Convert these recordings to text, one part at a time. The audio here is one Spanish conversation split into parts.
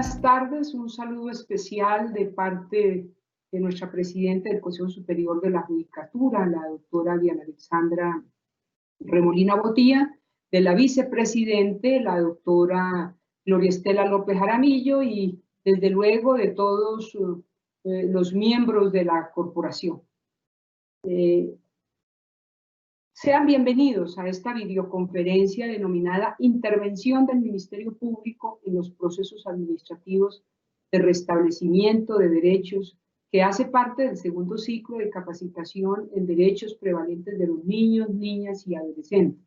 buenas tardes. Un saludo especial de parte de nuestra presidenta del Consejo Superior de la Judicatura, la doctora Diana Alexandra Remolina Botía, de la vicepresidente, la doctora Gloria Estela López Jaramillo, y desde luego de todos los miembros de la corporación. Sean bienvenidos a esta videoconferencia denominada Intervención del Ministerio Público en los procesos administrativos de restablecimiento de derechos, que hace parte del segundo ciclo de capacitación en derechos prevalentes de los niños, niñas y adolescentes.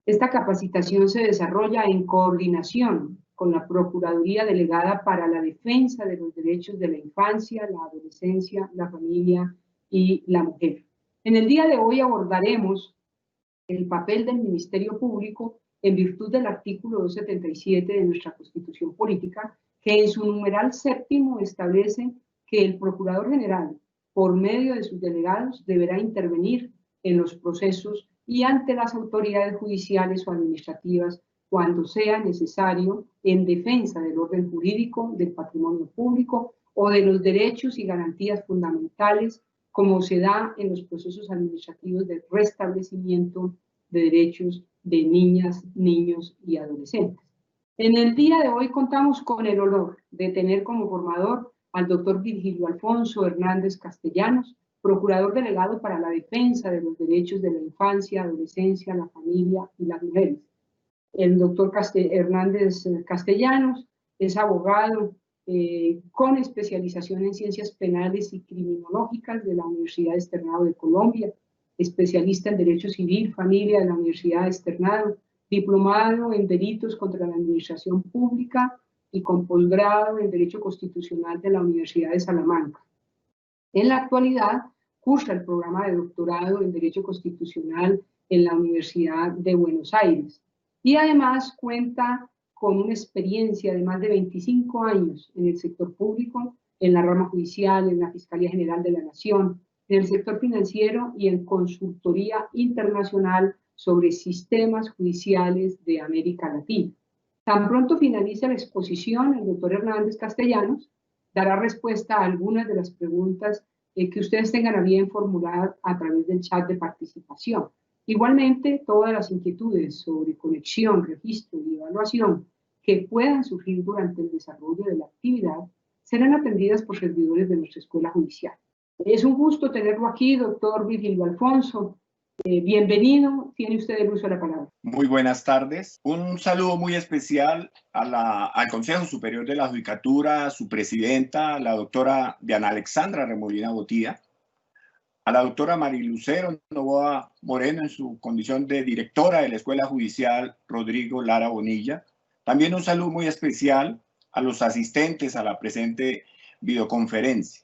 Esta capacitación se desarrolla en coordinación con la Procuraduría Delegada para la Defensa de los Derechos de la Infancia, la Adolescencia, la Familia y la Mujer. En el día de hoy abordaremos el papel del Ministerio Público en virtud del artículo 277 de nuestra Constitución Política, que en su numeral séptimo establece que el Procurador General, por medio de sus delegados, deberá intervenir en los procesos y ante las autoridades judiciales o administrativas cuando sea necesario en defensa del orden jurídico, del patrimonio público o de los derechos y garantías fundamentales, como se da en los procesos administrativos de restablecimiento de derechos de niñas, niños y adolescentes. En el día de hoy contamos con el honor de tener como formador al doctor Virgilio Alfonso Hernández Castellanos, procurador delegado para la defensa de los derechos de la infancia, adolescencia, la familia y las mujeres. El doctor Hernández Castellanos es abogado con especialización en ciencias penales y criminológicas de la Universidad Externado de Colombia, especialista en Derecho Civil, Familia de la Universidad Externado, diplomado en Delitos contra la Administración Pública y con posgrado en Derecho Constitucional de la Universidad de Salamanca. En la actualidad, cursa el programa de doctorado en Derecho Constitucional en la Universidad de Buenos Aires y además cuenta con una experiencia de más de 25 años en el sector público, en la rama judicial, en la Fiscalía General de la Nación, en el sector financiero y en consultoría internacional sobre sistemas judiciales de América Latina. Tan pronto finalice la exposición, el doctor Hernández Castellanos dará respuesta a algunas de las preguntas que ustedes tengan a bien formular a través del chat de participación. Igualmente, todas las inquietudes sobre conexión, registro y evaluación que puedan surgir durante el desarrollo de la actividad serán atendidas por servidores de nuestra Escuela Judicial. Es un gusto tenerlo aquí, doctor Virgilio Alfonso. Bienvenido, tiene usted el uso de la palabra. Muy buenas tardes. Un saludo muy especial al Consejo Superior de la Judicatura, a su presidenta, la doctora Diana Alexandra Remolina Botía, a la doctora Marilucero Novoa Moreno en su condición de directora de la Escuela Judicial Rodrigo Lara Bonilla. También un saludo muy especial a los asistentes a la presente videoconferencia,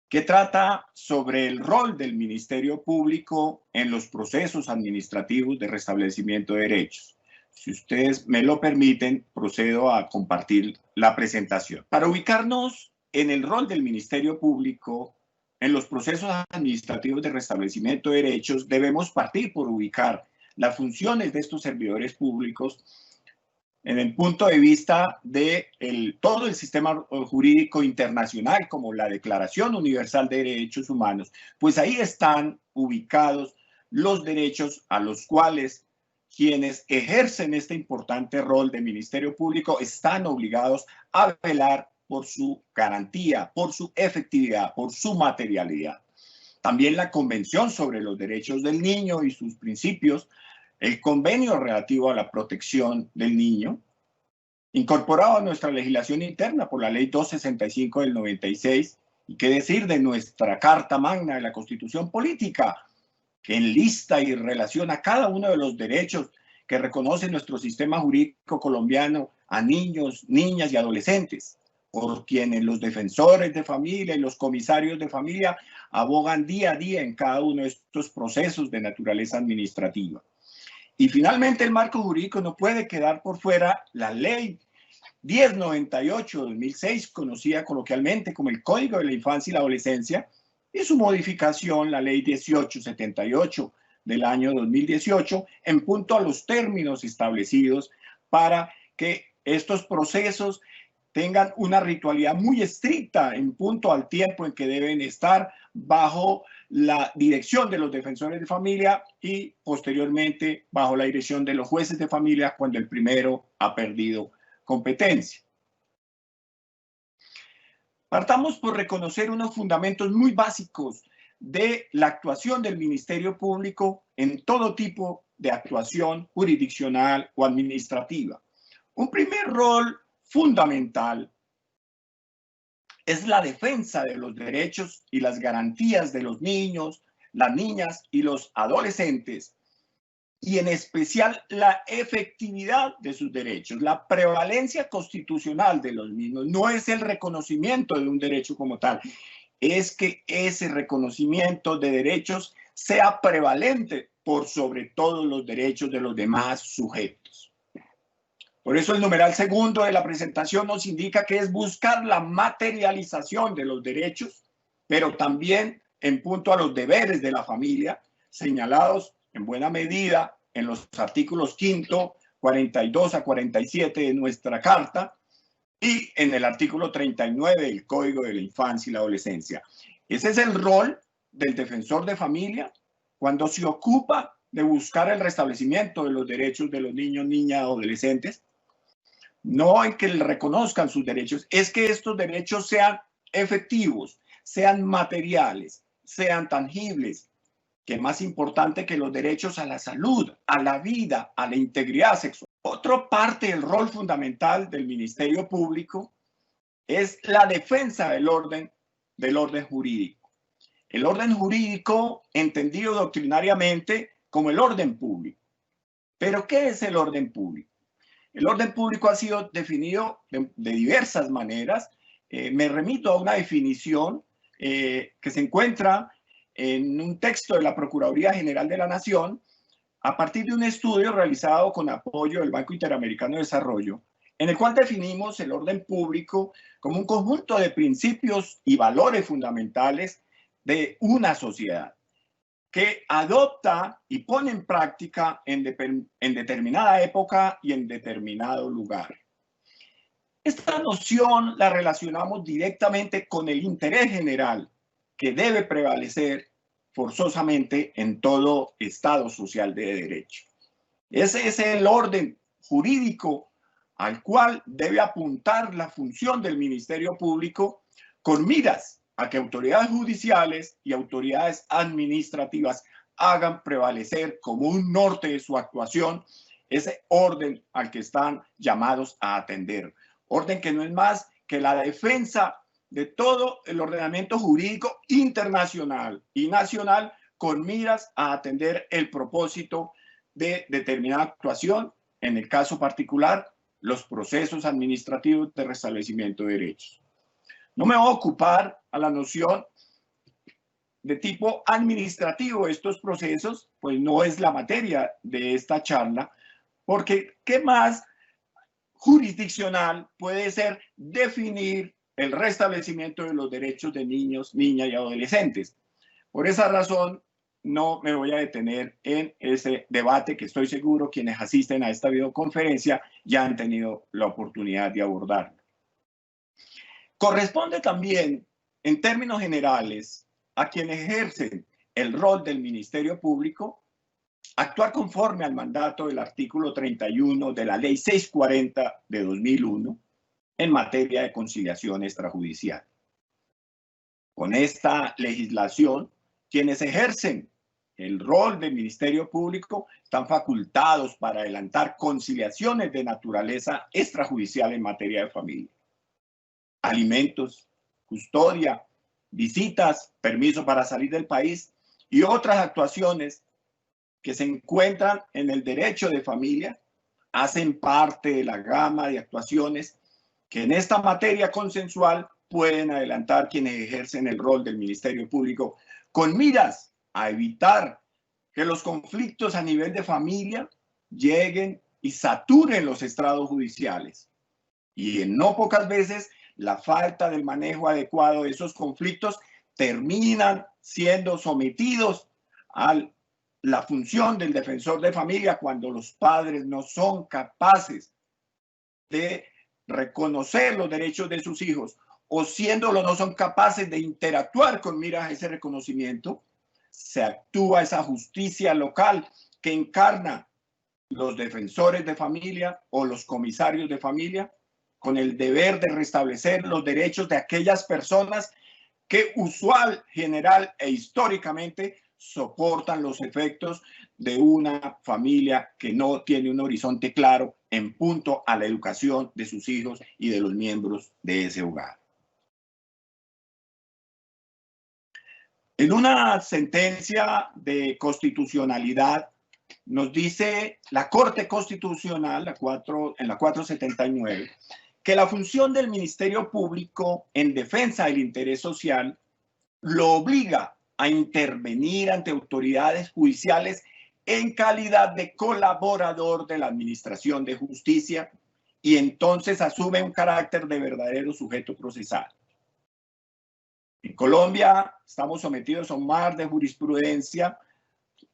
que trata sobre el rol del Ministerio Público en los procesos administrativos de restablecimiento de derechos. Si ustedes me lo permiten, procedo a compartir la presentación. Para ubicarnos en el rol del Ministerio Público en los procesos administrativos de restablecimiento de derechos, debemos partir por ubicar las funciones de estos servidores públicos en el punto de vista de todo el sistema jurídico internacional, como la Declaración Universal de Derechos Humanos, pues ahí están ubicados los derechos a los cuales quienes ejercen este importante rol de Ministerio Público están obligados a velar por su garantía, por su efectividad, por su materialidad. También la Convención sobre los Derechos del Niño y sus principios, el convenio relativo a la protección del niño, incorporado a nuestra legislación interna por la Ley 265 del 96, y qué decir de nuestra Carta Magna de la Constitución Política, que enlista y relaciona cada uno de los derechos que reconoce nuestro sistema jurídico colombiano a niños, niñas y adolescentes, por quienes los defensores de familia y los comisarios de familia abogan día a día en cada uno de estos procesos de naturaleza administrativa. Y finalmente, el marco jurídico no puede quedar por fuera la Ley 1098/2006, conocida coloquialmente como el Código de la Infancia y la Adolescencia, y su modificación, la Ley 1878 del año 2018, en punto a los términos establecidos para que estos procesos tengan una ritualidad muy estricta en punto al tiempo en que deben estar bajo la dirección de los defensores de familia y posteriormente bajo la dirección de los jueces de familia cuando el primero ha perdido competencia. Partamos por reconocer unos fundamentos muy básicos de la actuación del Ministerio Público en todo tipo de actuación jurisdiccional o administrativa. Un primer rol fundamental es la defensa de los derechos y las garantías de los niños, las niñas y los adolescentes, y en especial la efectividad de sus derechos. La prevalencia constitucional de los mismos no es el reconocimiento de un derecho como tal, es que ese reconocimiento de derechos sea prevalente por sobre todos los derechos de los demás sujetos. Por eso el numeral segundo de la presentación nos indica que es buscar la materialización de los derechos, pero también en punto a los deberes de la familia, señalados en buena medida en los artículos 5, 42 a 47 de nuestra Carta y en el artículo 39 del Código de la Infancia y la Adolescencia. Ese es el rol del defensor de familia cuando se ocupa de buscar el restablecimiento de los derechos de los niños, niñas, adolescentes. No en que le reconozcan sus derechos, es que estos derechos sean efectivos, sean materiales, sean tangibles, que es más importante que los derechos a la salud, a la vida, a la integridad sexual. Otra parte del rol fundamental del Ministerio Público es la defensa del orden jurídico. El orden jurídico entendido doctrinariamente como el orden público. ¿Pero qué es el orden público? El orden público ha sido definido de diversas maneras. Me remito a una definición que se encuentra en un texto de la Procuraduría General de la Nación a partir de un estudio realizado con apoyo del Banco Interamericano de Desarrollo, en el cual definimos el orden público como un conjunto de principios y valores fundamentales de una sociedad que adopta y pone en práctica en determinada época y en determinado lugar. Esta noción la relacionamos directamente con el interés general que debe prevalecer forzosamente en todo Estado social de derecho. Ese es el orden jurídico al cual debe apuntar la función del Ministerio Público con miras a que autoridades judiciales y autoridades administrativas hagan prevalecer como un norte de su actuación ese orden al que están llamados a atender. Orden que no es más que la defensa de todo el ordenamiento jurídico internacional y nacional con miras a atender el propósito de determinada actuación, en el caso particular, los procesos administrativos de restablecimiento de derechos. No me voy a ocupar a la noción de tipo administrativo de estos procesos, pues no es la materia de esta charla, porque ¿qué más jurisdiccional puede ser definir el restablecimiento de los derechos de niños, niñas y adolescentes? Por esa razón, no me voy a detener en ese debate que estoy seguro quienes asisten a esta videoconferencia ya han tenido la oportunidad de abordarlo. Corresponde también, en términos generales, a quienes ejercen el rol del Ministerio Público actuar conforme al mandato del artículo 31 de la Ley 640 de 2001 en materia de conciliación extrajudicial. Con esta legislación, quienes ejercen el rol del Ministerio Público están facultados para adelantar conciliaciones de naturaleza extrajudicial en materia de familia. Alimentos, custodia, visitas, permiso para salir del país y otras actuaciones que se encuentran en el derecho de familia hacen parte de la gama de actuaciones que en esta materia consensual pueden adelantar quienes ejercen el rol del Ministerio Público con miras a evitar que los conflictos a nivel de familia lleguen y saturen los estrados judiciales. Y en no pocas veces la falta del manejo adecuado de esos conflictos terminan siendo sometidos a la función del defensor de familia cuando los padres no son capaces de reconocer los derechos de sus hijos o siéndolo no son capaces de interactuar con miras a ese reconocimiento, se actúa esa justicia local que encarna los defensores de familia o los comisarios de familia con el deber de restablecer los derechos de aquellas personas que usual, general e históricamente soportan los efectos de una familia que no tiene un horizonte claro en punto a la educación de sus hijos y de los miembros de ese hogar. En una sentencia de constitucionalidad nos dice la Corte Constitucional, en la 479, que la función del Ministerio Público en defensa del interés social lo obliga a intervenir ante autoridades judiciales en calidad de colaborador de la Administración de Justicia y entonces asume un carácter de verdadero sujeto procesal. En Colombia estamos sometidos a un mar de jurisprudencia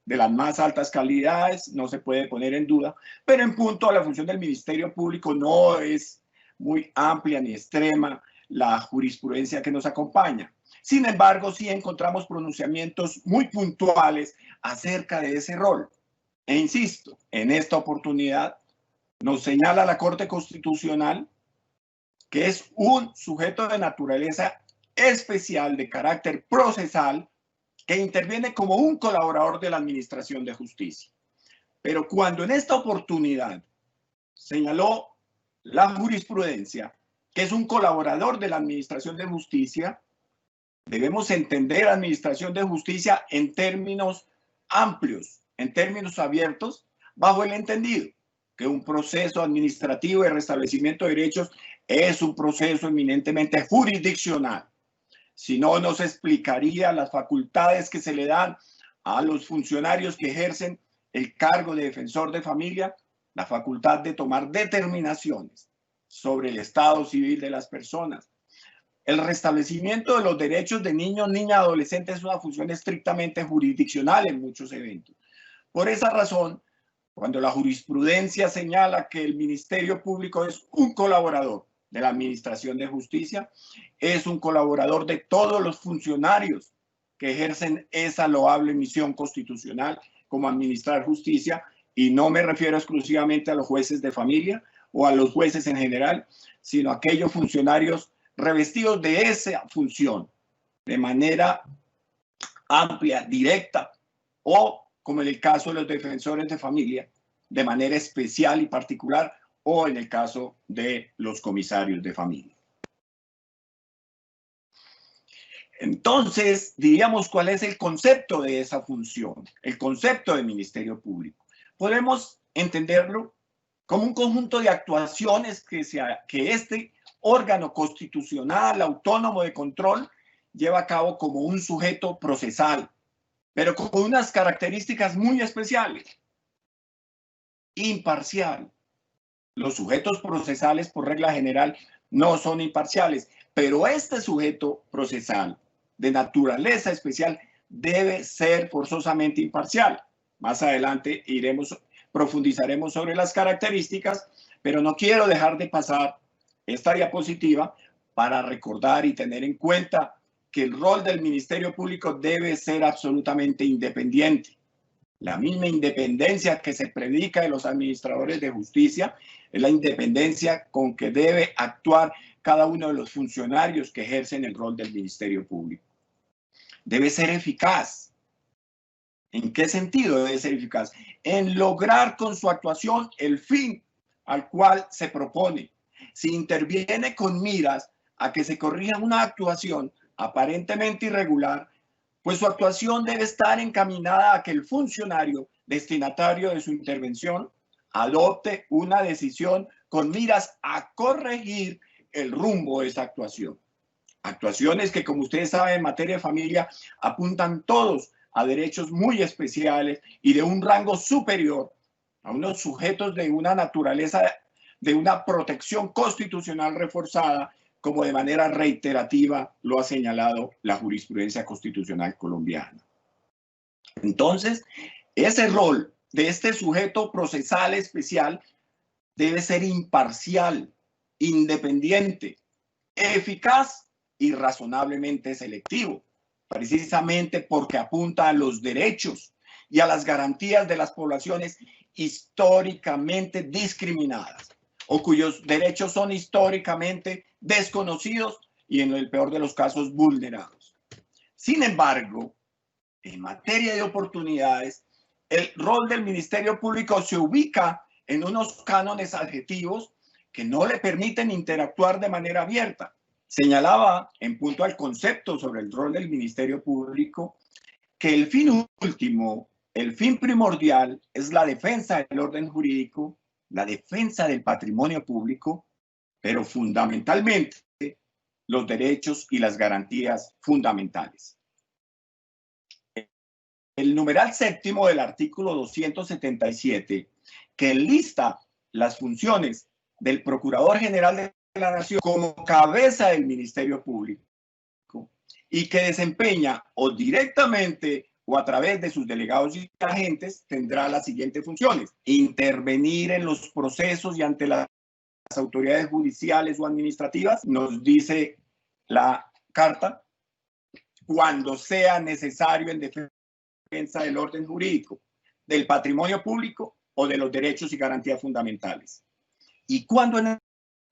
de las más altas calidades, no se puede poner en duda, pero en punto a la función del Ministerio Público no es muy amplia ni extrema la jurisprudencia que nos acompaña. Sin embargo, sí encontramos pronunciamientos muy puntuales acerca de ese rol. E insisto, en esta oportunidad nos señala la Corte Constitucional que es un sujeto de naturaleza especial de carácter procesal que interviene como un colaborador de la Administración de Justicia. Pero cuando en esta oportunidad señaló la jurisprudencia que es un colaborador de la Administración de Justicia, debemos entender Administración de Justicia en términos amplios, en términos abiertos, bajo el entendido que un proceso administrativo de restablecimiento de derechos es un proceso eminentemente jurisdiccional. Si no, nos explicaría las facultades que se le dan a los funcionarios que ejercen el cargo de defensor de familia, la facultad de tomar determinaciones sobre el estado civil de las personas. El restablecimiento de los derechos de niños, niñas, adolescentes es una función estrictamente jurisdiccional en muchos eventos. Por esa razón, cuando la jurisprudencia señala que el Ministerio Público es un colaborador de la Administración de Justicia, es un colaborador de todos los funcionarios que ejercen esa loable misión constitucional como administrar justicia, y no me refiero exclusivamente a los jueces de familia o a los jueces en general, sino a aquellos funcionarios revestidos de esa función de manera amplia, directa, o como en el caso de los defensores de familia, de manera especial y particular, o en el caso de los comisarios de familia. Entonces, diríamos cuál es el concepto de esa función, el concepto del Ministerio Público. Podemos entenderlo como un conjunto de actuaciones que este órgano constitucional autónomo de control lleva a cabo como un sujeto procesal, pero con unas características muy especiales. Imparcial. Los sujetos procesales, por regla general, no son imparciales, pero este sujeto procesal de naturaleza especial debe ser forzosamente imparcial. Más adelante profundizaremos sobre las características, pero no quiero dejar de pasar esta diapositiva para recordar y tener en cuenta que el rol del Ministerio Público debe ser absolutamente independiente. La misma independencia que se predica de los administradores de justicia es la independencia con que debe actuar cada uno de los funcionarios que ejercen el rol del Ministerio Público. Debe ser eficaz. ¿En qué sentido debe ser eficaz? En lograr con su actuación el fin al cual se propone. Si interviene con miras a que se corrija una actuación aparentemente irregular, pues su actuación debe estar encaminada a que el funcionario destinatario de su intervención adopte una decisión con miras a corregir el rumbo de esa actuación. Actuaciones que, como ustedes saben, en materia de familia apuntan todos a derechos muy especiales y de un rango superior a unos sujetos de una naturaleza, de una protección constitucional reforzada, como de manera reiterativa lo ha señalado la jurisprudencia constitucional colombiana. Entonces, ese rol de este sujeto procesal especial debe ser imparcial, independiente, eficaz y razonablemente selectivo, precisamente porque apunta a los derechos y a las garantías de las poblaciones históricamente discriminadas o cuyos derechos son históricamente desconocidos y en el peor de los casos vulnerados. Sin embargo, en materia de oportunidades, el rol del Ministerio Público se ubica en unos cánones adjetivos que no le permiten interactuar de manera abierta. Señalaba, en punto al concepto sobre el rol del Ministerio Público, que el fin último, el fin primordial, es la defensa del orden jurídico, la defensa del patrimonio público, pero fundamentalmente los derechos y las garantías fundamentales. El numeral séptimo del artículo 277, que enlista las funciones del Procurador General de la Nación como cabeza del Ministerio Público y que desempeña o directamente o a través de sus delegados y agentes, tendrá las siguientes funciones: intervenir en los procesos y ante las autoridades judiciales o administrativas, nos dice la carta, cuando sea necesario en defensa del orden jurídico, del patrimonio público o de los derechos y garantías fundamentales. Y cuando es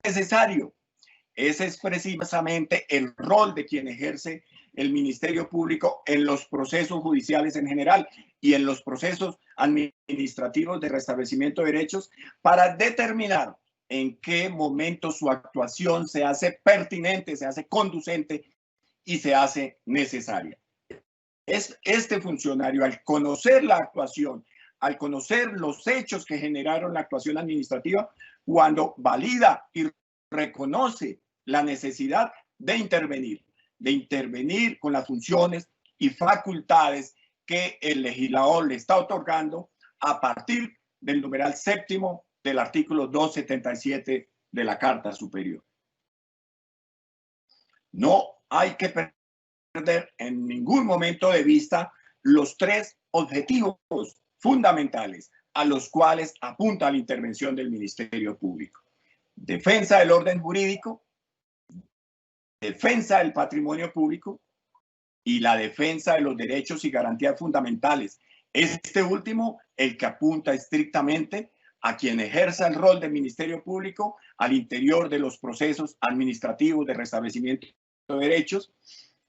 necesario, ese es precisamente el rol de quien ejerce el Ministerio Público en los procesos judiciales en general y en los procesos administrativos de restablecimiento de derechos, para determinar en qué momento su actuación se hace pertinente, se hace conducente y se hace necesaria. Es este funcionario, al conocer la actuación, al conocer los hechos que generaron la actuación administrativa, cuando valida y reconoce la necesidad de intervenir con las funciones y facultades que el legislador le está otorgando a partir del numeral séptimo del artículo 277 de la Carta Superior. No hay que perder en ningún momento de vista los tres objetivos fundamentales a los cuales apunta la intervención del Ministerio Público: defensa del orden jurídico, defensa del patrimonio público y la defensa de los derechos y garantías fundamentales. Este último, el que apunta estrictamente a quien ejerza el rol del Ministerio Público al interior de los procesos administrativos de restablecimiento de derechos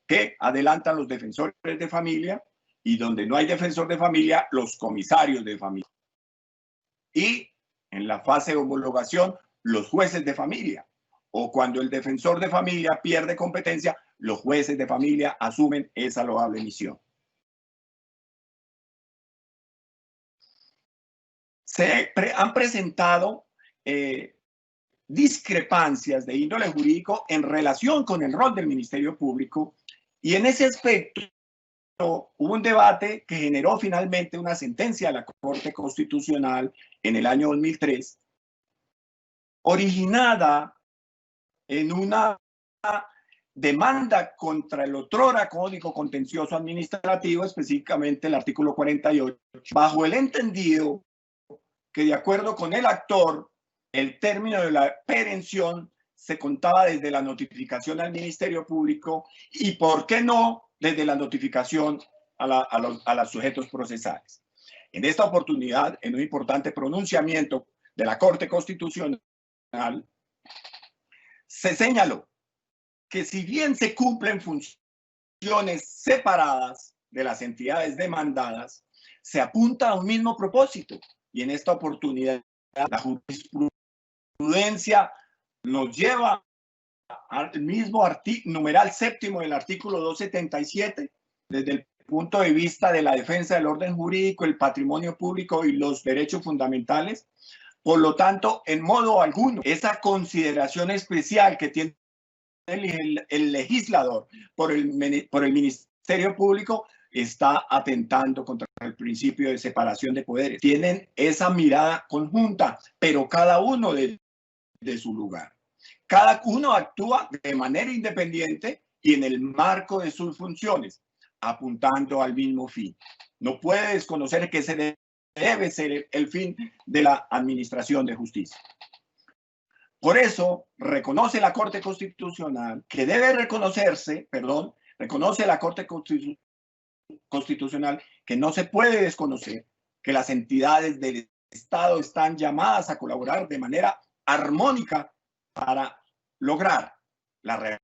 que adelantan los defensores de familia, y donde no hay defensor de familia, los comisarios de familia. Y en la fase de homologación, los jueces de familia. O cuando el defensor de familia pierde competencia, los jueces de familia asumen esa loable misión. Se han presentado discrepancias de índole jurídico en relación con el rol del Ministerio Público, y en ese aspecto hubo un debate que generó finalmente una sentencia de la Corte Constitucional en el año 2003, originada en una demanda contra el otrora Código Contencioso Administrativo, específicamente el artículo 48, bajo el entendido que, de acuerdo con el actor, el término de la perención se contaba desde la notificación al Ministerio Público y, ¿por qué no?, desde la notificación a los sujetos procesales. En esta oportunidad, en un importante pronunciamiento de la Corte Constitucional, se señaló que, si bien se cumplen funciones separadas de las entidades demandadas, se apunta a un mismo propósito, y en esta oportunidad la jurisprudencia nos lleva al mismo numeral séptimo del artículo 277 desde el punto de vista de la defensa del orden jurídico, el patrimonio público y los derechos fundamentales. Por lo tanto, en modo alguno, esa consideración especial que tiene el legislador por el Ministerio Público está atentando contra el principio de separación de poderes. Tienen esa mirada conjunta, pero cada uno de su lugar. Cada uno actúa de manera independiente y en el marco de sus funciones, apuntando al mismo fin. No puede desconocer que ese debe ser el fin de la administración de justicia. Por eso reconoce la Corte Constitucional que debe reconoce la Corte Constitucional que no se puede desconocer que las entidades del Estado están llamadas a colaborar de manera armónica para lograr la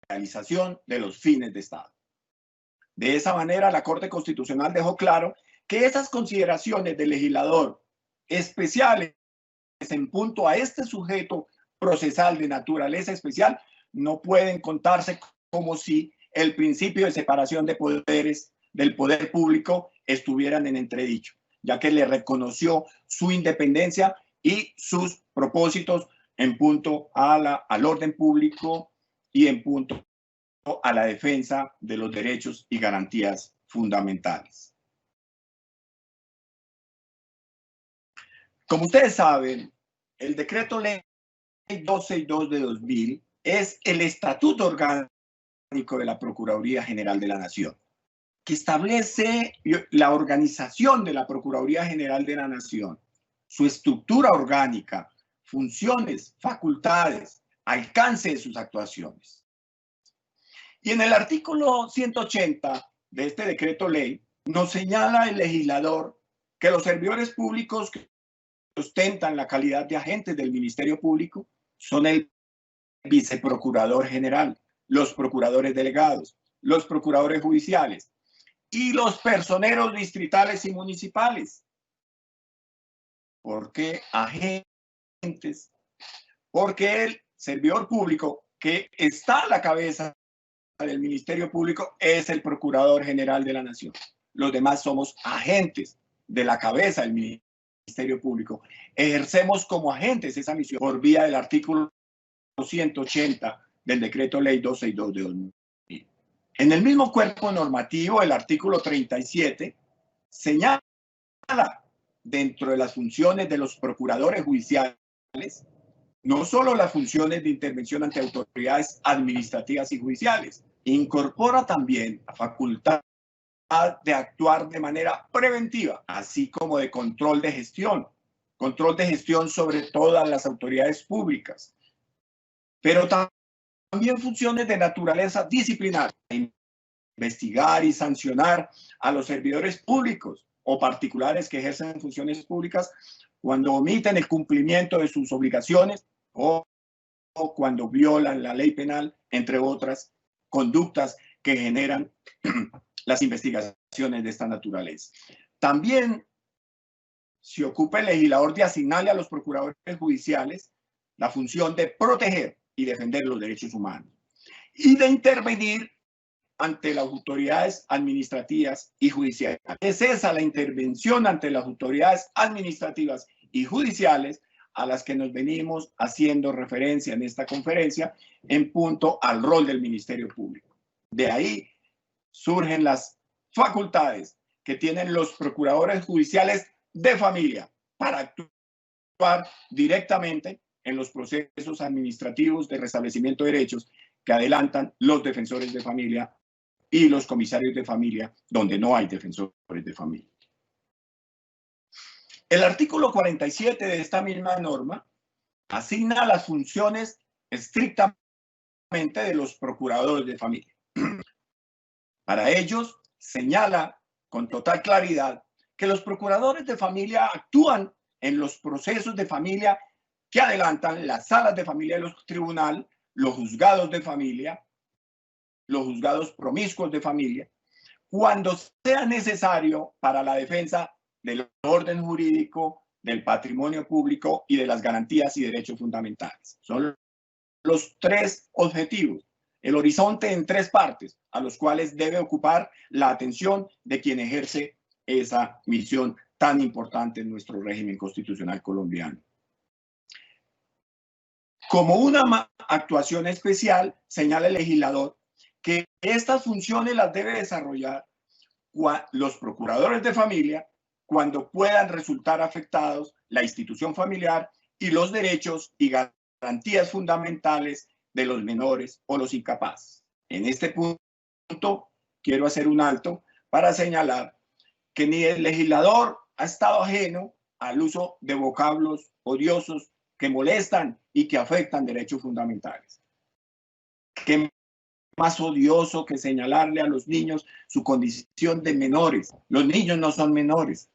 realización de los fines de Estado. De esa manera, la Corte Constitucional dejó claro que esas consideraciones del legislador especiales en punto a este sujeto procesal de naturaleza especial no pueden contarse como si el principio de separación de poderes del poder público estuvieran en entredicho, ya que le reconoció su independencia y sus propósitos en punto al orden público y en punto a la defensa de los derechos y garantías fundamentales. Como ustedes saben, el Decreto Ley 262 de 2000 es el Estatuto Orgánico de la Procuraduría General de la Nación, que establece la organización de la Procuraduría General de la Nación, su estructura orgánica, funciones, facultades, alcance de sus actuaciones. Y en el artículo 180 de este decreto ley nos señala el legislador que los servidores públicos que ostentan la calidad de agentes del Ministerio Público son el viceprocurador general, los procuradores delegados, los procuradores judiciales y los personeros distritales y municipales. ¿Por qué agentes? Porque el servidor público que está a la cabeza del Ministerio Público es el Procurador General de la Nación. Los demás somos agentes de la cabeza del Ministerio Público. Ejercemos como agentes esa misión por vía del artículo 180 del Decreto Ley 262 de 2000. En el mismo cuerpo normativo, el artículo 37 señala dentro de las funciones de los procuradores judiciales no solo las funciones de intervención ante autoridades administrativas y judiciales, incorpora también la facultad de actuar de manera preventiva, así como de control de gestión sobre todas las autoridades públicas, pero también funciones de naturaleza disciplinaria, investigar y sancionar a los servidores públicos o particulares que ejercen funciones públicas cuando omiten el cumplimiento de sus obligaciones o cuando violan la ley penal, entre otras conductas que generan las investigaciones de esta naturaleza. También se ocupa el legislador de asignarle a los procuradores judiciales la función de proteger y defender los derechos humanos y de intervenir ante las autoridades administrativas y judiciales. Es esa la intervención ante las autoridades administrativas y judiciales a las que nos venimos haciendo referencia en esta conferencia en punto al rol del Ministerio Público. De ahí surgen las facultades que tienen los procuradores judiciales de familia para actuar directamente en los procesos administrativos de restablecimiento de derechos que adelantan los defensores de familia y los comisarios de familia donde no hay defensores de familia. El artículo 47 de esta misma norma asigna las funciones estrictamente de los procuradores de familia. Para ellos señala con total claridad que los procuradores de familia actúan en los procesos de familia que adelantan las salas de familia de los tribunales, los juzgados de familia, los juzgados promiscuos de familia, cuando sea necesario para la defensa del orden jurídico, del patrimonio público y de las garantías y derechos fundamentales. Son los tres objetivos, el horizonte en tres partes, a los cuales debe ocupar la atención de quien ejerce esa misión tan importante en nuestro régimen constitucional colombiano. Como una actuación especial, señala el legislador que estas funciones las debe desarrollar los procuradores de familia cuando puedan resultar afectados la institución familiar y los derechos y garantías fundamentales de los menores o los incapaces. En este punto quiero hacer un alto para señalar que ni el legislador ha estado ajeno al uso de vocablos odiosos que molestan y que afectan derechos fundamentales. ¿Qué más odioso que señalarle a los niños su condición de menores? Los niños no son menores.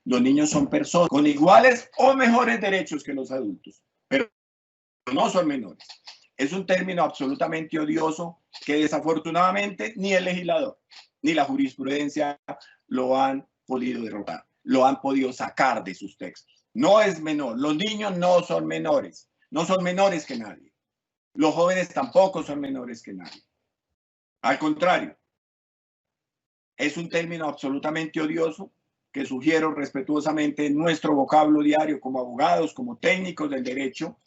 Los niños son personas con iguales o mejores derechos que los adultos, pero no son menores. Es un término absolutamente odioso que desafortunadamente ni el legislador ni la jurisprudencia lo han podido derrotar, lo han podido sacar de sus textos. No es menor, los niños no son menores que nadie. Los jóvenes tampoco son menores que nadie. Al contrario, es un término absolutamente odioso que sugiero respetuosamente en nuestro vocablo diario como abogados, como técnicos del derecho,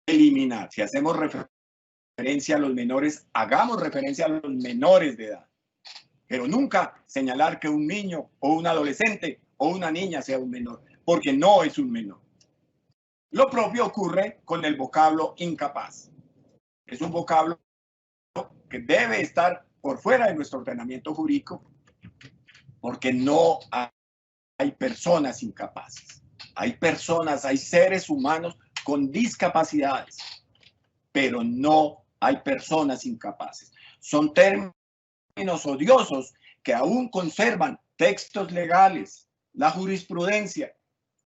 eliminar. Si hacemos referencia a los menores, hagamos referencia a los menores de edad, pero nunca señalar que un niño o un adolescente o una niña sea un menor, porque no es un menor. Lo propio ocurre con el vocablo incapaz. Es un vocablo que debe estar por fuera de nuestro ordenamiento jurídico, porque no hay personas incapaces. Hay personas, hay seres humanos con discapacidades, pero no hay personas incapaces. Son términos odiosos que aún conservan textos legales, la jurisprudencia,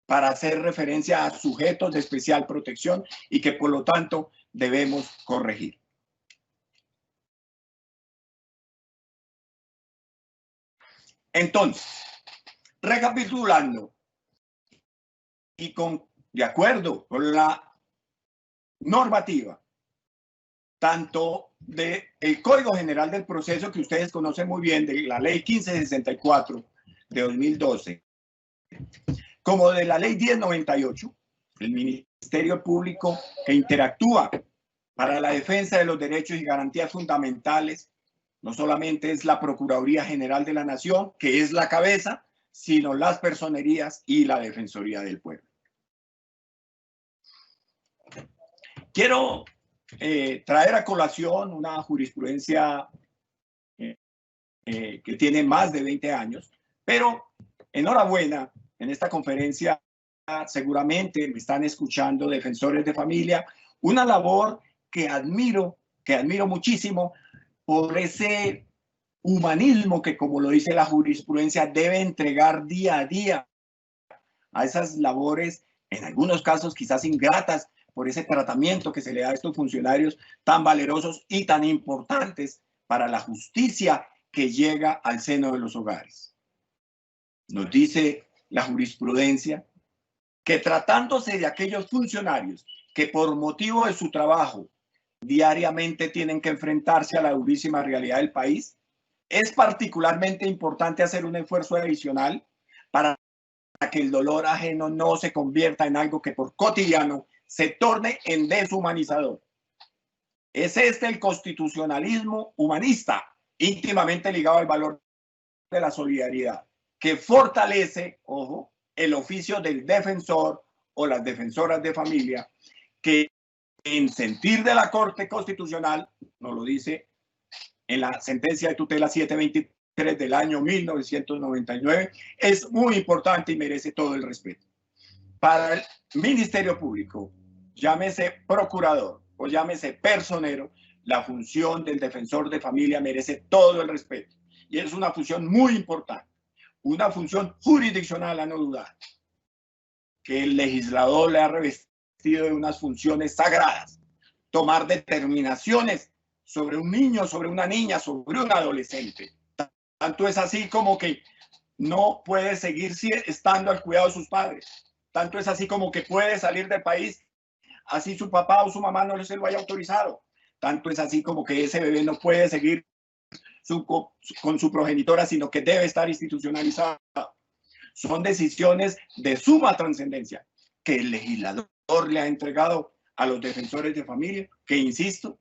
para hacer referencia a sujetos de especial protección y que por lo tanto debemos corregir. Entonces, recapitulando y de acuerdo con la normativa, tanto del Código General del Proceso, que ustedes conocen muy bien, de la Ley 1564 de 2012, como de la Ley 1098, el Ministerio Público que interactúa para la defensa de los derechos y garantías fundamentales, no solamente es la Procuraduría General de la Nación, que es la cabeza, sino las personerías y la Defensoría del Pueblo. Quiero traer a colación una jurisprudencia que tiene más de 20 años, pero enhorabuena, en esta conferencia seguramente me están escuchando defensores de familia, una labor que admiro muchísimo por ese humanismo que, como lo dice la jurisprudencia, debe entregar día a día a esas labores, en algunos casos quizás ingratas, por ese tratamiento que se le da a estos funcionarios tan valerosos y tan importantes para la justicia que llega al seno de los hogares. Nos dice la jurisprudencia que tratándose de aquellos funcionarios que por motivo de su trabajo diariamente tienen que enfrentarse a la durísima realidad del país, es particularmente importante hacer un esfuerzo adicional para que el dolor ajeno no se convierta en algo que por cotidiano se torne en deshumanizador. Es este el constitucionalismo humanista, íntimamente ligado al valor de la solidaridad, que fortalece, ojo, el oficio del defensor o las defensoras de familia, que en sentir de la Corte Constitucional, nos lo dice en la sentencia de tutela 723 del año 1999, es muy importante y merece todo el respeto. Para el Ministerio Público, llámese procurador o llámese personero, la función del defensor de familia merece todo el respeto. Y es una función muy importante, una función jurisdiccional a no dudar, que el legislador le ha revestido de unas funciones sagradas, tomar determinaciones sobre un niño, sobre una niña, sobre un adolescente. Tanto es así como que no puede seguir estando al cuidado de sus padres. Tanto es así como que puede salir del país así su papá o su mamá no se lo haya autorizado. Tanto es así como que ese bebé no puede seguir con su progenitora, sino que debe estar institucionalizado. Son decisiones de suma trascendencia que el legislador le ha entregado a los defensores de familia, que, insisto,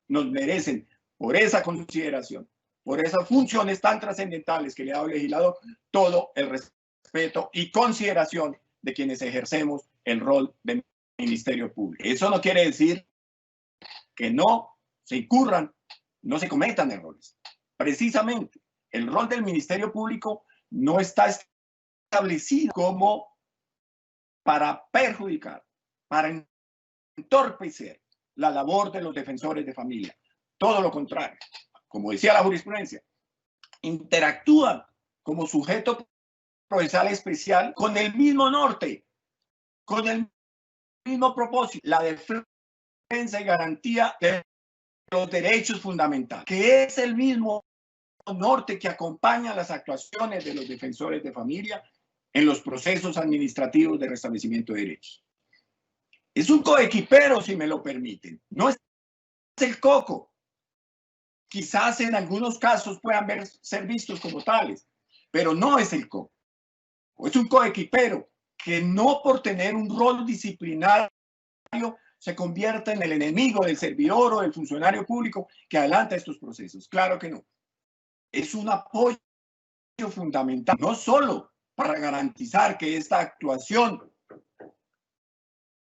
nos merecen por esa consideración, por esas funciones tan trascendentales que le ha dado el legislador, todo el respeto y consideración de quienes ejercemos el rol de Ministerio Público. Eso no quiere decir que no se incurran, no se cometan errores. Precisamente, el rol del Ministerio Público no está establecido como para perjudicar, para entorpecer la labor de los defensores de familia. Todo lo contrario. Como decía la jurisprudencia, interactúan como sujeto procesal especial con el mismo norte, con el mismo propósito, la defensa y garantía de los derechos fundamentales, que es el mismo norte que acompaña las actuaciones de los defensores de familia en los procesos administrativos de restablecimiento de derechos. Es un coequipero, si me lo permiten. No es el coco. Quizás en algunos casos puedan ser vistos como tales, pero no es el coco. Es un coequipero que no por tener un rol disciplinario se convierta en el enemigo del servidor o del funcionario público que adelanta estos procesos. Claro que no. Es un apoyo fundamental, no solo para garantizar que esta actuación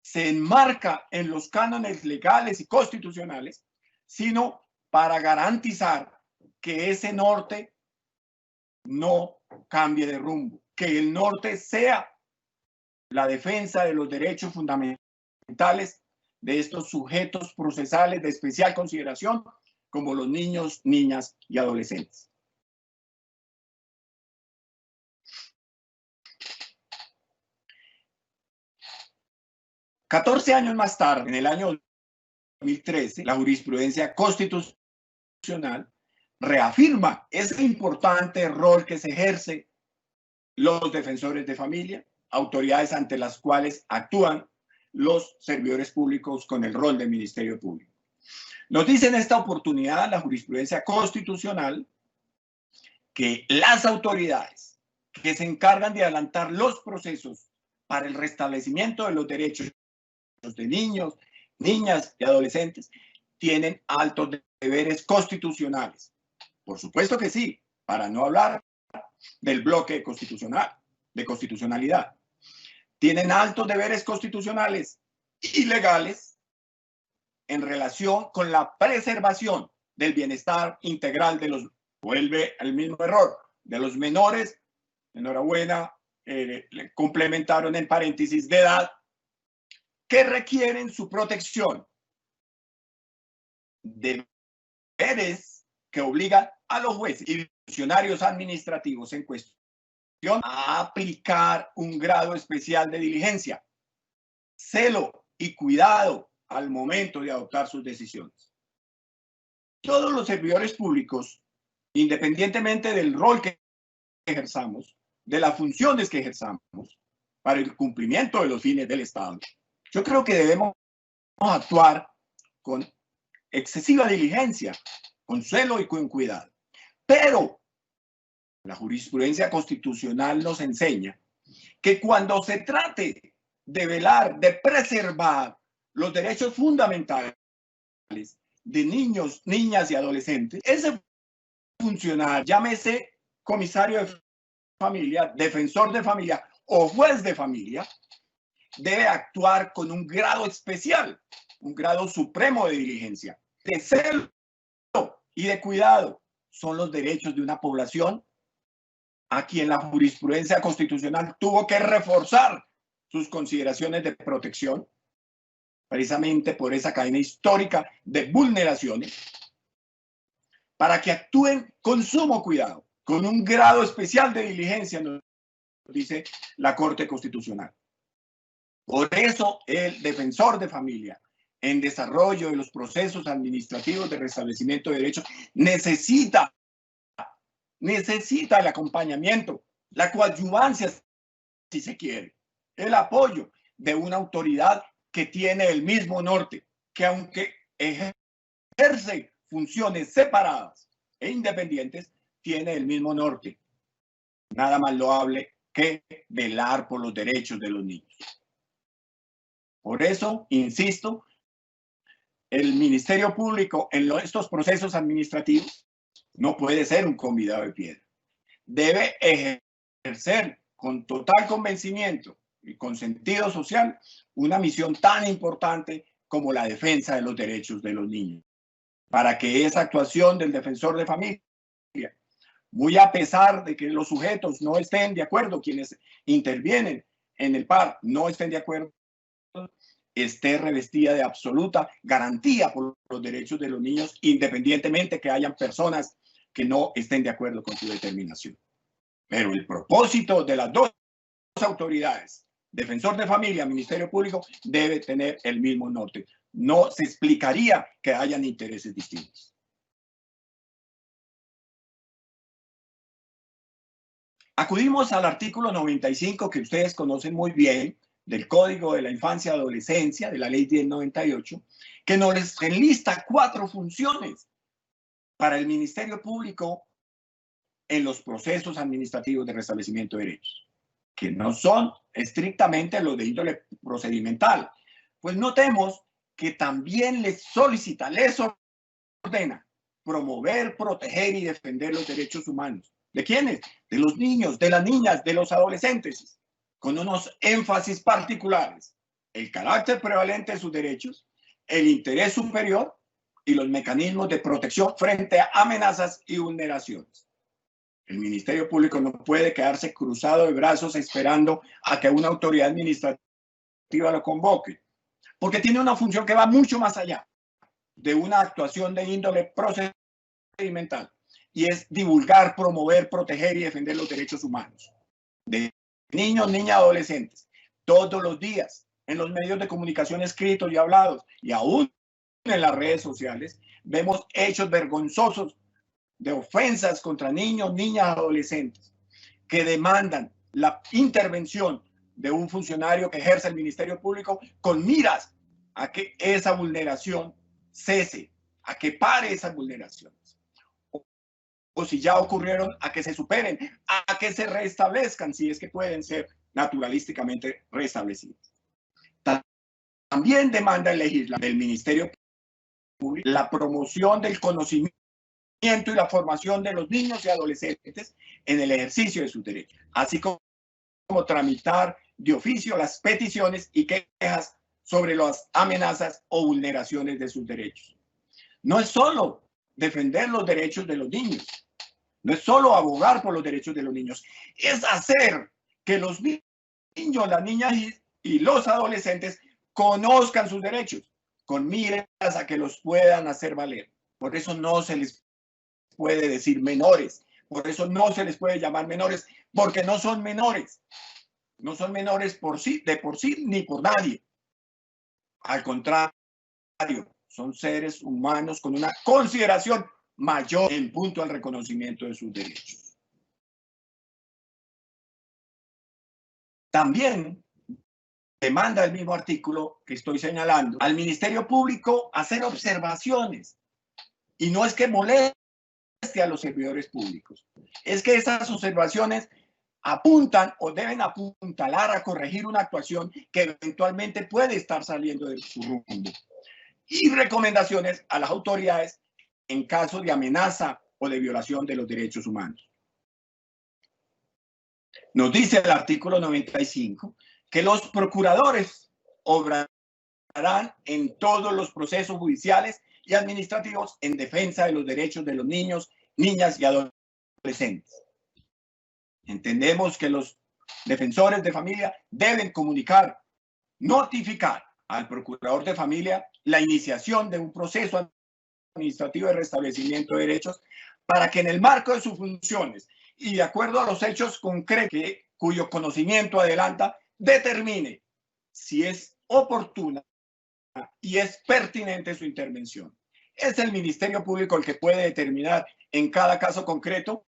se enmarca en los cánones legales y constitucionales, sino para garantizar que ese norte no cambie de rumbo, que el norte sea la defensa de los derechos fundamentales de estos sujetos procesales de especial consideración, como los niños, niñas y adolescentes. $14 años más tarde, en el año 2013, la jurisprudencia constitucional reafirma ese importante rol que se ejerce los defensores de familia, autoridades ante las cuales actúan los servidores públicos con el rol del Ministerio Público. Nos dice en esta oportunidad la jurisprudencia constitucional que las autoridades que se encargan de adelantar los procesos para el restablecimiento de los derechos de niños, niñas y adolescentes tienen altos deberes constitucionales. Por supuesto que sí, para no hablar del bloque constitucional, de constitucionalidad. Tienen altos deberes constitucionales y legales en relación con la preservación del bienestar integral de los, vuelve al mismo error, de los menores, enhorabuena, le complementaron en paréntesis de edad, que requieren su protección. Deberes que obligan a los jueces y funcionarios administrativos en cuestión a aplicar un grado especial de diligencia, celo y cuidado al momento de adoptar sus decisiones. Todos los servidores públicos, independientemente del rol que ejerzamos, de las funciones que ejerzamos para el cumplimiento de los fines del Estado, yo creo que debemos actuar con excesiva diligencia, con celo y con cuidado. Pero la jurisprudencia constitucional nos enseña que cuando se trate de velar, de preservar los derechos fundamentales de niños, niñas y adolescentes, ese funcionario, llámese comisario de familia, defensor de familia o juez de familia, debe actuar con un grado especial, un grado supremo de diligencia, de celo y de cuidado. Son los derechos de una población a quien la jurisprudencia constitucional tuvo que reforzar sus consideraciones de protección, precisamente por esa cadena histórica de vulneraciones, para que actúen con sumo cuidado, con un grado especial de diligencia, nos dice la Corte Constitucional. Por eso el defensor de familia, en desarrollo de los procesos administrativos de restablecimiento de derechos, necesita el acompañamiento, la coadyuvancia, si se quiere, el apoyo de una autoridad que tiene el mismo norte, que aunque ejerce funciones separadas e independientes, tiene el mismo norte. Nada más loable que velar por los derechos de los niños. Por eso, insisto, el Ministerio Público en estos procesos administrativos no puede ser un convidado de piedra. Debe ejercer con total convencimiento y con sentido social una misión tan importante como la defensa de los derechos de los niños. Para que esa actuación del defensor de familia, muy a pesar de que los sujetos no estén de acuerdo, quienes intervienen en el par no estén de acuerdo, esté revestida de absoluta garantía por los derechos de los niños, independientemente que hayan personas que no estén de acuerdo con su determinación. Pero el propósito de las dos autoridades, Defensor de Familia, Ministerio Público, debe tener el mismo norte. No se explicaría que hayan intereses distintos. Acudimos al artículo 95, que ustedes conocen muy bien, del Código de la Infancia y Adolescencia, de la Ley 1098, que nos enlista 4 funciones para el Ministerio Público en los procesos administrativos de restablecimiento de derechos, que no son estrictamente los de índole procedimental. Pues notemos que también les solicita, les ordena promover, proteger y defender los derechos humanos. ¿De quiénes? De los niños, de las niñas, de los adolescentes, con unos énfasis particulares: el carácter prevalente de sus derechos, el interés superior y los mecanismos de protección frente a amenazas y vulneraciones. El Ministerio Público no puede quedarse cruzado de brazos esperando a que una autoridad administrativa lo convoque, porque tiene una función que va mucho más allá de una actuación de índole procedimental, y es divulgar, promover, proteger y defender los derechos humanos de niños, niñas, adolescentes, todos los días, en los medios de comunicación escritos y hablados, y aún en las redes sociales, vemos hechos vergonzosos de ofensas contra niños, niñas, adolescentes, que demandan la intervención de un funcionario que ejerce el Ministerio Público con miras a que esa vulneración cese, a que pare esas vulneraciones. O si ya ocurrieron, a que se superen, a que se restablezcan, si es que pueden ser naturalísticamente restablecidas. También demanda el legislador del Ministerio Público la promoción del conocimiento y la formación de los niños y adolescentes en el ejercicio de sus derechos, así como tramitar de oficio las peticiones y quejas sobre las amenazas o vulneraciones de sus derechos. No es solo defender los derechos de los niños, no es solo abogar por los derechos de los niños, es hacer que los niños, las niñas y los adolescentes conozcan sus derechos, con miras a que los puedan hacer valer. Por eso no se les puede decir menores, por eso no se les puede llamar menores, porque no son menores. No son menores de por sí ni por nadie. Al contrario, son seres humanos con una consideración mayor en punto al reconocimiento de sus derechos. También demanda el mismo artículo que estoy señalando al Ministerio Público hacer observaciones. Y no es que moleste a los servidores públicos, es que esas observaciones apuntan o deben apuntalar a corregir una actuación que eventualmente puede estar saliendo de su rumbo. Y recomendaciones a las autoridades en caso de amenaza o de violación de los derechos humanos. Nos dice el artículo 95 que los procuradores obrarán en todos los procesos judiciales y administrativos en defensa de los derechos de los niños, niñas y adolescentes. Entendemos que los defensores de familia deben comunicar, notificar al procurador de familia la iniciación de un proceso administrativo de restablecimiento de derechos para que en el marco de sus funciones y de acuerdo a los hechos concretos cuyo conocimiento adelanta, determine si es oportuna y es pertinente su intervención. Es el Ministerio Público el que puede determinar en cada caso concreto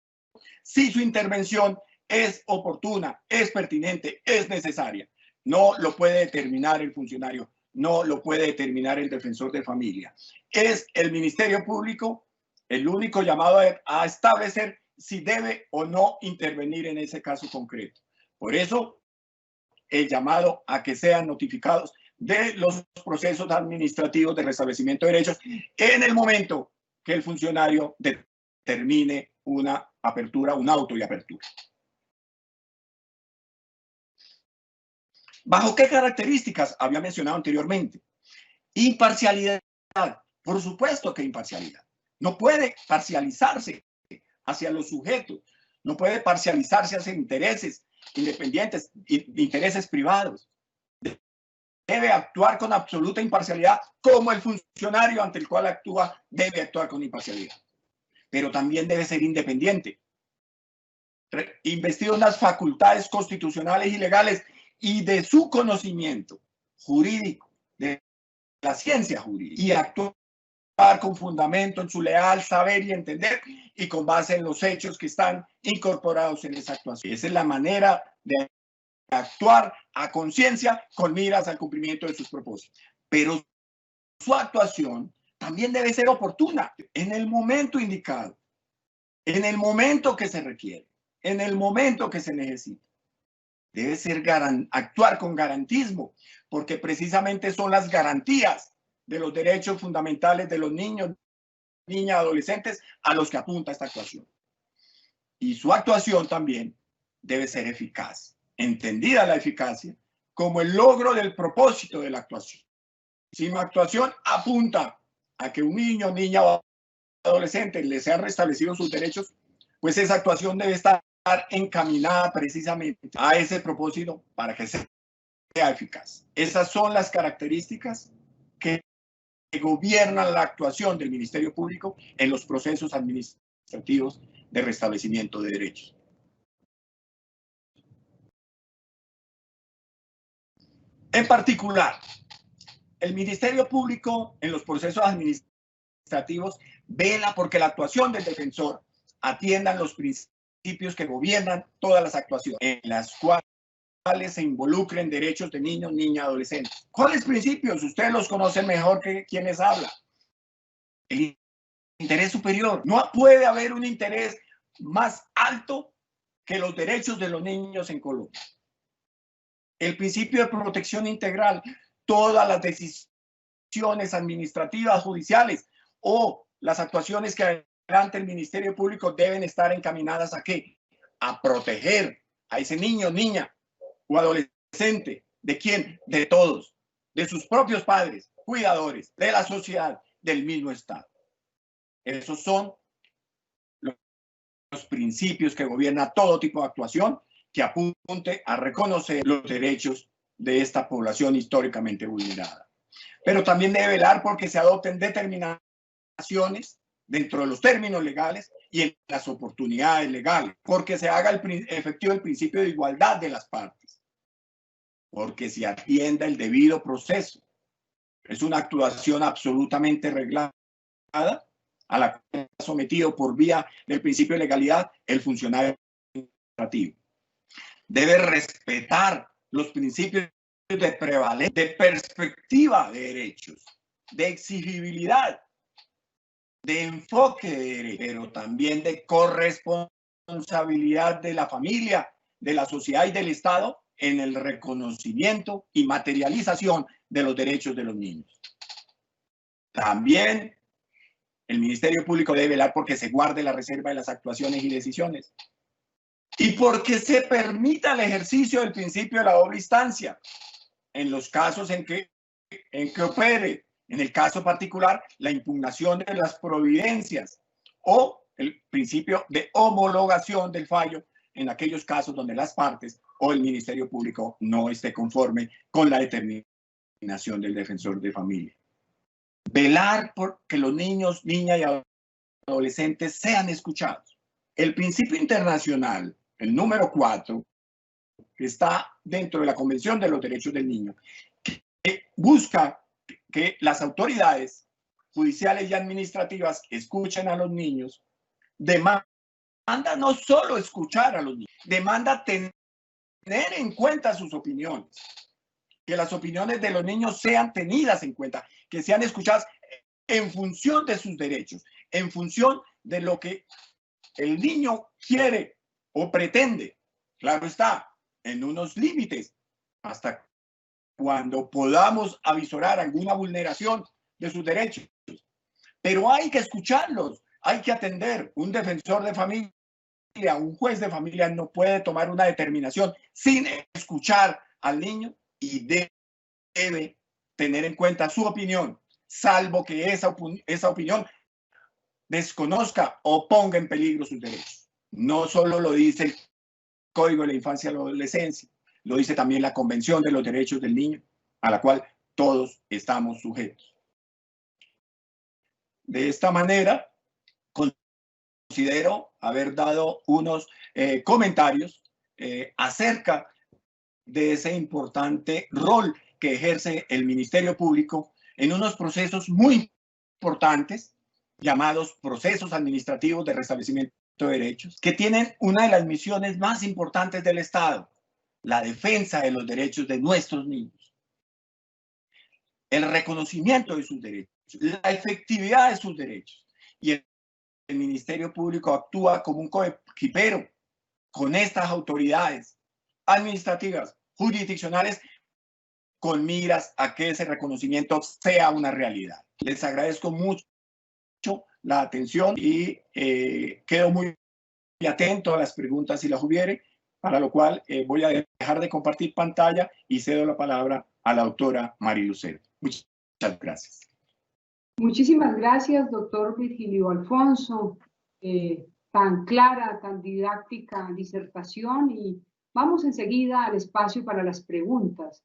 si su intervención es oportuna, es pertinente, es necesaria. No lo puede determinar el funcionario, no lo puede determinar el defensor de familia. Es el Ministerio Público el único llamado a establecer si debe o no intervenir en ese caso concreto. Por eso, el llamado a que sean notificados de los procesos administrativos de restablecimiento de derechos en el momento que el funcionario determine una apertura, un auto de apertura. ¿Bajo qué características había mencionado anteriormente? Imparcialidad. Por supuesto que imparcialidad. No puede parcializarse hacia los sujetos, no puede parcializarse hacia intereses, independientes, de intereses privados. Debe actuar con absoluta imparcialidad, como el funcionario ante el cual actúa debe actuar con imparcialidad. Pero también debe ser independiente, investido en las facultades constitucionales y legales y de su conocimiento jurídico, de la ciencia jurídica, y actuar con fundamento en su leal saber y entender y con base en los hechos que están incorporados en esa actuación. Esa es la manera de actuar a conciencia con miras al cumplimiento de sus propósitos. Pero su actuación también debe ser oportuna, en el momento indicado, en el momento que se requiere, en el momento que se necesita. Debe ser actuar con garantismo, porque precisamente son las garantías de los derechos fundamentales de los niños, niñas, adolescentes a los que apunta esta actuación. Y su actuación también debe ser eficaz, entendida la eficacia como el logro del propósito de la actuación. Si mi actuación apunta a que un niño, niña o adolescente le sean restablecidos sus derechos, pues esa actuación debe estar encaminada precisamente a ese propósito para que sea eficaz. Esas son las características que gobiernan la actuación del Ministerio Público en los procesos administrativos de restablecimiento de derechos. En particular, el Ministerio Público en los procesos administrativos vela porque la actuación del defensor atienda los principios que gobiernan todas las actuaciones, en las cuales se involucren derechos de niños, niñas, adolescentes. ¿Cuáles principios? Ustedes los conocen mejor que quienes hablan. El interés superior. No puede haber un interés más alto que los derechos de los niños en Colombia. El principio de protección integral. Todas las decisiones administrativas, judiciales o las actuaciones que adelante el Ministerio Público deben estar encaminadas ¿a qué? A proteger a ese niño, niña o adolescente. ¿De quién? De todos. De sus propios padres, cuidadores, de la sociedad, del mismo Estado. Esos son los principios que gobiernan todo tipo de actuación que apunte a reconocer los derechos de esta población históricamente vulnerada. Pero también debe velar porque se adopten determinaciones dentro de los términos legales y en las oportunidades legales, porque se haga efectivo el principio de igualdad de las partes, porque se atienda el debido proceso. Es una actuación absolutamente reglada a la que está sometido por vía del principio de legalidad el funcionario administrativo. Debe respetar los principios de prevalencia, de perspectiva de derechos, de exigibilidad, de enfoque de derechos, pero también de corresponsabilidad de la familia, de la sociedad y del Estado en el reconocimiento y materialización de los derechos de los niños. También el Ministerio Público debe velar porque se guarde la reserva de las actuaciones y decisiones y porque se permita el ejercicio del principio de la doble instancia en los casos en que opere, en el caso particular, la impugnación de las providencias o el principio de homologación del fallo en aquellos casos donde las partes o el Ministerio Público no esté conforme con la determinación del defensor de familia. Velar por que los niños, niñas y adolescentes sean escuchados. El principio internacional, el número 4, que está dentro de la Convención de los Derechos del Niño, que busca que las autoridades judiciales y administrativas escuchen a los niños, demanda no solo escuchar a los niños, demanda tener en cuenta sus opiniones, que las opiniones de los niños sean tenidas en cuenta, que sean escuchadas en función de sus derechos, en función de lo que el niño quiere o pretende. Claro está, en unos límites, hasta cuando podamos avisorar alguna vulneración de sus derechos. Pero hay que escucharlos, hay que atender. Un defensor de familia, un juez de familia no puede tomar una determinación sin escuchar al niño y debe tener en cuenta su opinión, salvo que esa opinión desconozca o ponga en peligro sus derechos. No solo lo dice el Código de la Infancia y la Adolescencia, lo dice también la Convención de los Derechos del Niño, a la cual todos estamos sujetos. De esta manera, considero haber dado unos comentarios acerca de ese importante rol que ejerce el Ministerio Público en unos procesos muy importantes llamados procesos administrativos de restablecimiento de derechos, que tienen una de las misiones más importantes del Estado, la defensa de los derechos de nuestros niños, el reconocimiento de sus derechos, la efectividad de sus derechos. Y el Ministerio Público actúa como un coequipero con estas autoridades administrativas, jurisdiccionales, con miras a que ese reconocimiento sea una realidad. Les agradezco mucho la atención y quedo muy atento a las preguntas si las hubiere, para lo cual voy a dejar de compartir pantalla y cedo la palabra a la doctora Mari Lucero. Muchas gracias. Muchísimas gracias, doctor Virgilio Alfonso. Tan clara, tan didáctica disertación, y vamos enseguida al espacio para las preguntas,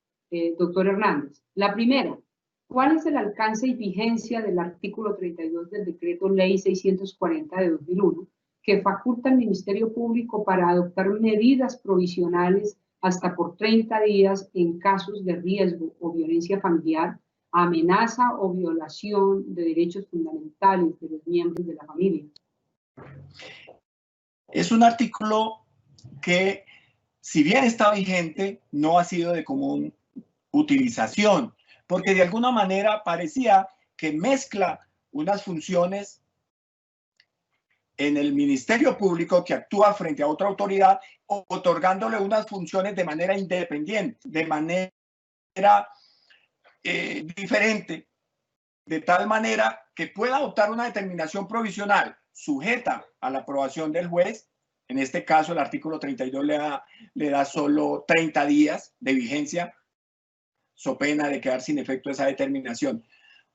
doctor Hernández. La primera, ¿cuál es el alcance y vigencia del artículo 32 del Decreto Ley 640 de 2001, que faculta al Ministerio Público para adoptar medidas provisionales hasta por 30 días en casos de riesgo o violencia familiar, amenaza o violación de derechos fundamentales de los miembros de la familia? Es un artículo que, si bien está vigente, no ha sido de común utilización, porque de alguna manera parecía que mezcla unas funciones en el Ministerio Público que actúa frente a otra autoridad, otorgándole unas funciones de manera independiente, de manera diferente, de tal manera que pueda adoptar una determinación provisional sujeta a la aprobación del juez. En este caso, el artículo 32 le da solo 30 días de vigencia, so pena de quedar sin efecto esa determinación.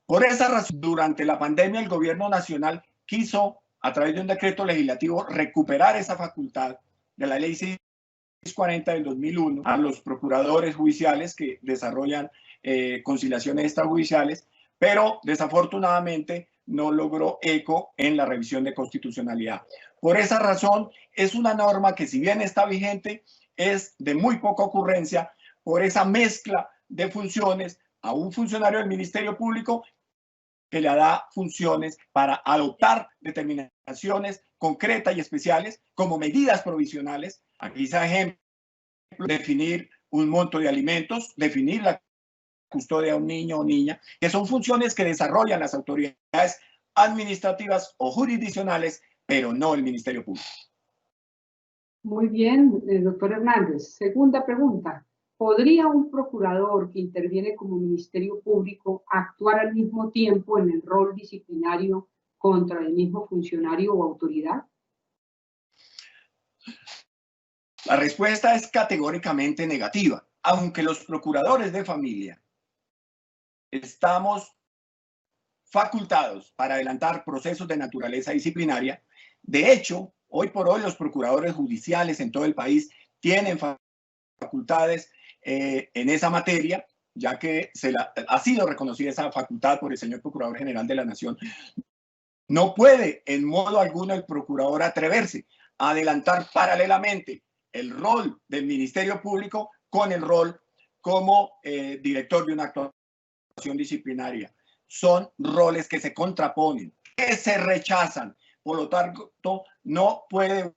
Por esa razón, durante la pandemia, el gobierno nacional quiso, a través de un decreto legislativo, recuperar esa facultad de la ley 640 del 2001 a los procuradores judiciales que desarrollan conciliaciones extrajudiciales, pero desafortunadamente no logró eco en la revisión de constitucionalidad. Por esa razón, es una norma que, si bien está vigente, es de muy poca ocurrencia por esa mezcla de funciones a un funcionario del Ministerio Público que le da funciones para adoptar determinaciones concretas y especiales como medidas provisionales. Aquí está ejemplo, definir un monto de alimentos, definir la custodia a un niño o niña, que son funciones que desarrollan las autoridades administrativas o jurisdiccionales, pero no el Ministerio Público. Muy bien, doctor Hernández. Segunda pregunta. ¿Podría un procurador que interviene como Ministerio Público actuar al mismo tiempo en el rol disciplinario contra el mismo funcionario o autoridad? La respuesta es categóricamente negativa. Aunque los procuradores de familia estamos facultados para adelantar procesos de naturaleza disciplinaria, de hecho, hoy por hoy los procuradores judiciales en todo el país tienen facultades en esa materia, ya que ha sido reconocida esa facultad por el señor Procurador General de la Nación. No puede en modo alguno el procurador atreverse a adelantar paralelamente el rol del Ministerio Público con el rol como director de una actuación disciplinaria. Son roles que se contraponen, que se rechazan. Por lo tanto, no puede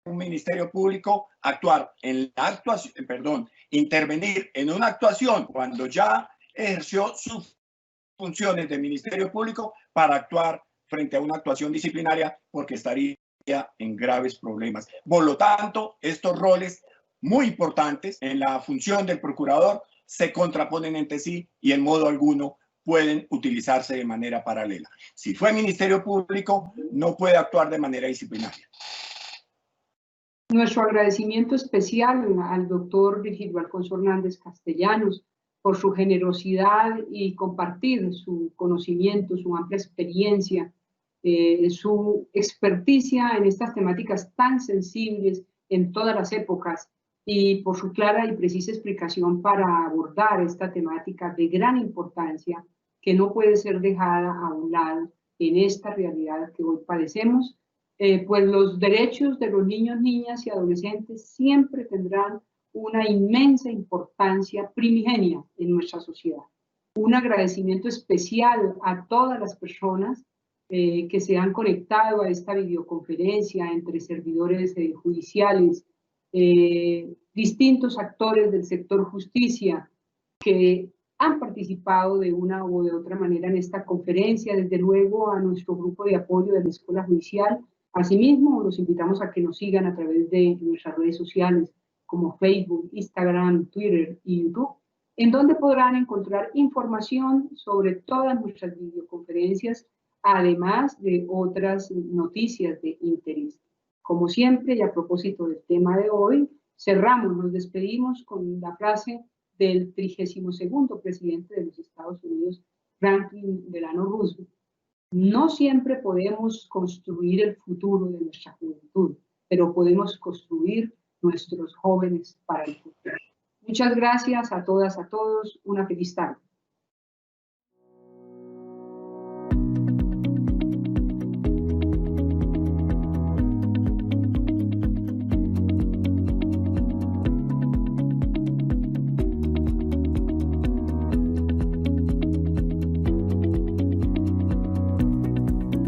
un Ministerio Público actuar en la actuación, intervenir en una actuación cuando ya ejerció sus funciones de Ministerio Público para actuar frente a una actuación disciplinaria, porque estaría en graves problemas. Por lo tanto, estos roles muy importantes en la función del procurador se contraponen entre sí y en modo alguno pueden utilizarse de manera paralela. Si fue Ministerio Público, no puede actuar de manera disciplinaria. Nuestro agradecimiento especial al doctor Virgilio Alfonso Hernández Castellanos por su generosidad y compartir su conocimiento, su amplia experiencia, su experticia en estas temáticas tan sensibles en todas las épocas y por su clara y precisa explicación para abordar esta temática de gran importancia que no puede ser dejada a un lado en esta realidad que hoy padecemos, pues los derechos de los niños, niñas y adolescentes siempre tendrán una inmensa importancia primigenia en nuestra sociedad. Un agradecimiento especial a todas las personas que se han conectado a esta videoconferencia entre servidores judiciales, distintos actores del sector justicia que han participado de una u de otra manera en esta conferencia, desde luego a nuestro grupo de apoyo de la Escuela Judicial. Asimismo, los invitamos a que nos sigan a través de nuestras redes sociales como Facebook, Instagram, Twitter y YouTube, en donde podrán encontrar información sobre todas nuestras videoconferencias, además de otras noticias de interés. Como siempre, y a propósito del tema de hoy, nos despedimos con la frase del 32º presidente de los Estados Unidos, Franklin Delano Roosevelt. No siempre podemos construir el futuro de nuestra juventud, pero podemos construir nuestros jóvenes para el futuro. Muchas gracias a todas, a todos. Una feliz tarde.